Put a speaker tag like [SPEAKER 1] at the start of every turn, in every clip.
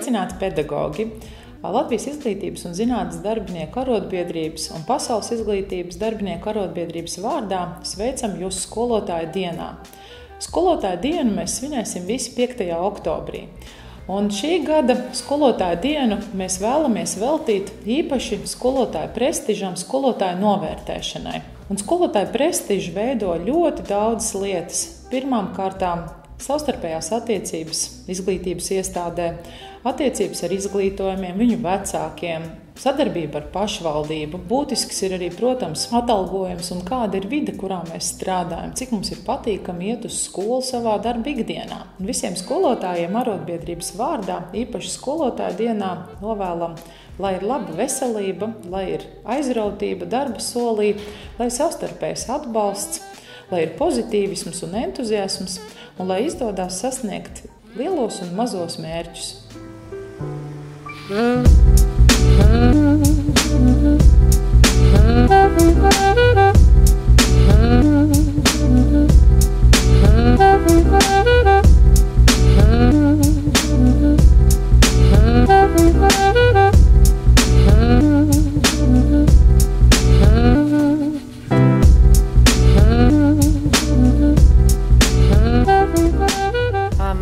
[SPEAKER 1] Sveicināti pedagogi! Latvijas Izglītības un zinātnes darbinieku arotbiedrības un Pasaules izglītības darbinieku arotbiedrības vārdā sveicam jūs skolotāju dienā. Skolotāju dienu mēs svinēsim visi 5. oktobrī. Un šī gada skolotāju dienu mēs vēlamies veltīt īpaši skolotāju prestižam, skolotāju novērtēšanai. Un skolotāju prestižu veido ļoti daudzas lietas. Pirmām kārtām savstarpējās attiecības izglītības iestādē, attiecības ar izglītojumiem, viņu vecākiem, sadarbība ar pašvaldību. Būtisks ir arī, protams, atalgojums un kāda ir vide, kurā mēs strādājam, cik mums ir patīkami iet uz skolu savā darba ikdienā. Un visiem skolotājiem arotbiedrības vārdā, īpaši skolotāju dienā, novēlam, lai ir laba veselība, lai ir aizrautība darba solī, lai ir savstarpējs atbalsts, lai ir pozitīvisms un entuziasms, un lai izdodas sasniegt lielos un mazos mērķus.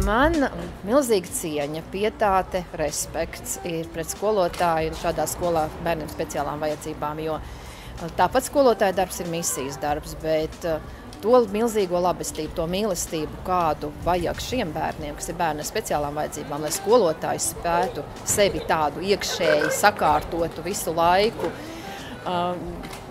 [SPEAKER 2] Man milzīga cieņa, pietāte, respekts ir pret skolotāju un šādā skolā bērniem speciālām vajadzībām, jo tāpat skolotāja darbs ir misijas darbs, bet to milzīgo labestību, to mīlestību, kādu vajag šiem bērniem, kas ir bērni ar speciālām vajadzībām, lai skolotājs spētu sevi tādu iekšēji sakārtotu visu laiku,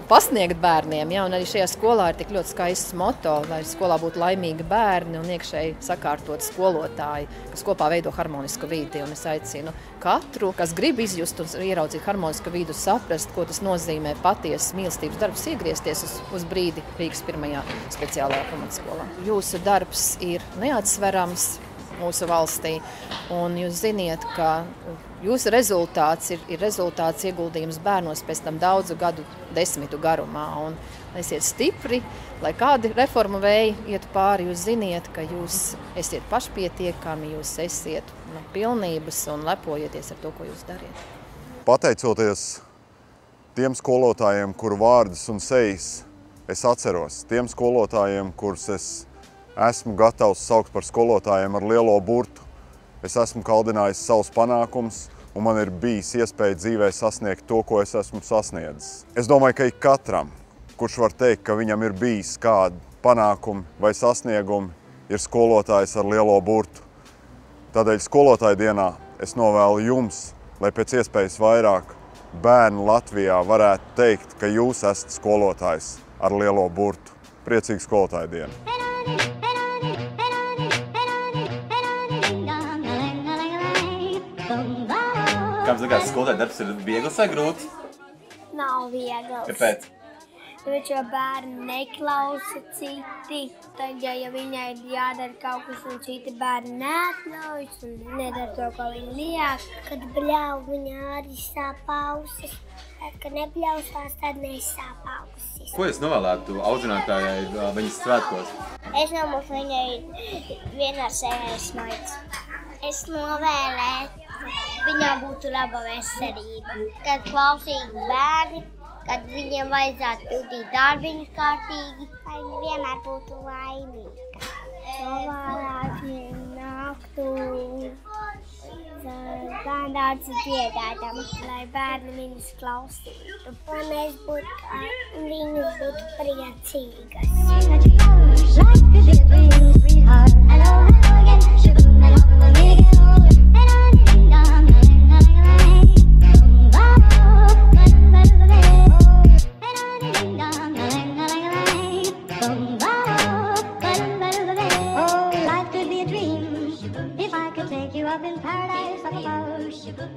[SPEAKER 2] pasniegt bērniem, ja, un arī šajā skolā ir tik ļoti skaists moto, lai skolā būtu laimīgi bērni un iekšēji sakārtot skolotāji, kas kopā veido harmonisku vidi. Un es aicinu katru, kas grib izjust un ieraudzīt harmonisku vidu, saprast, ko tas nozīmē patiesas mīlestības darbs, iegriezties uz brīdi Rīgas 1. speciālajā pamatskolā. Jūsu darbs ir neatsverams mūsu valstī, un jūs ziniet, ka jūsu rezultāts ir rezultāts ieguldījums bērnos pēc tam daudzu gadu desmitu garumā. Un esiet stipri, lai kādi reformu vēji ietu pāri, jūs ziniet, ka jūs esiet pašpietiekami, jūs esiet pilnības un lepojieties ar to, ko jūs dariet.
[SPEAKER 3] Pateicoties tiem skolotājiem, kuru vārdus un sejas es atceros, tiem skolotājiem, kurus es esmu gatavs saukt par skolotājiem ar lielo burtu. Es esmu kaldinājis savus panākumus, un man ir bijis iespēja dzīvē sasniegt to, ko es esmu sasniedzis. Es domāju, ka ik katram, kurš var teikt, ka viņam ir bijis kādi panākumi vai sasniegumi, ir skolotājs ar lielo burtu. Tādēļ skolotāju dienā es novēlu jums, lai pēc iespējas vairāk bērnu Latvijā varētu teikt, ka jūs esat skolotājs ar lielo burtu. Priecīgu skolotāju dienu!
[SPEAKER 4] Kāds likās, skolotāja darbs ir viegls vai grūts?
[SPEAKER 5] Nav viegls.
[SPEAKER 4] Kāpēc?
[SPEAKER 5] Tāpēc, jo bērni neklausa citi. Tad, ja viņai ir jādara kaut kas, un citi bērni neatļaujas un nedara to, ko viņi liek. Kad bļauj, viņa arī sāp ausis. Kad nebļausās, tad nesāp ausis.
[SPEAKER 4] Ko es novēlētu audzinātājai viņas svētkos?
[SPEAKER 5] Es novēlu viņai vienmēr sēžas maitas. Es novēlētu, viņām būtu laba veselība, kad klausīgi bērni, kad viņiem vajadzētu pildīt darbiņus kārtīgi, lai viņi vienmēr būtu laimīgi. Novēlētu viņiem nāktu bērndārza dziedādam, lai bērni viņus klausītu. Un es viņas būtu priecīgas.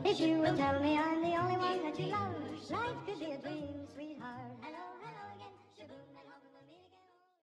[SPEAKER 6] If you would tell me I'm the only one that you love, life could be a dream, sweetheart. Hello, hello again.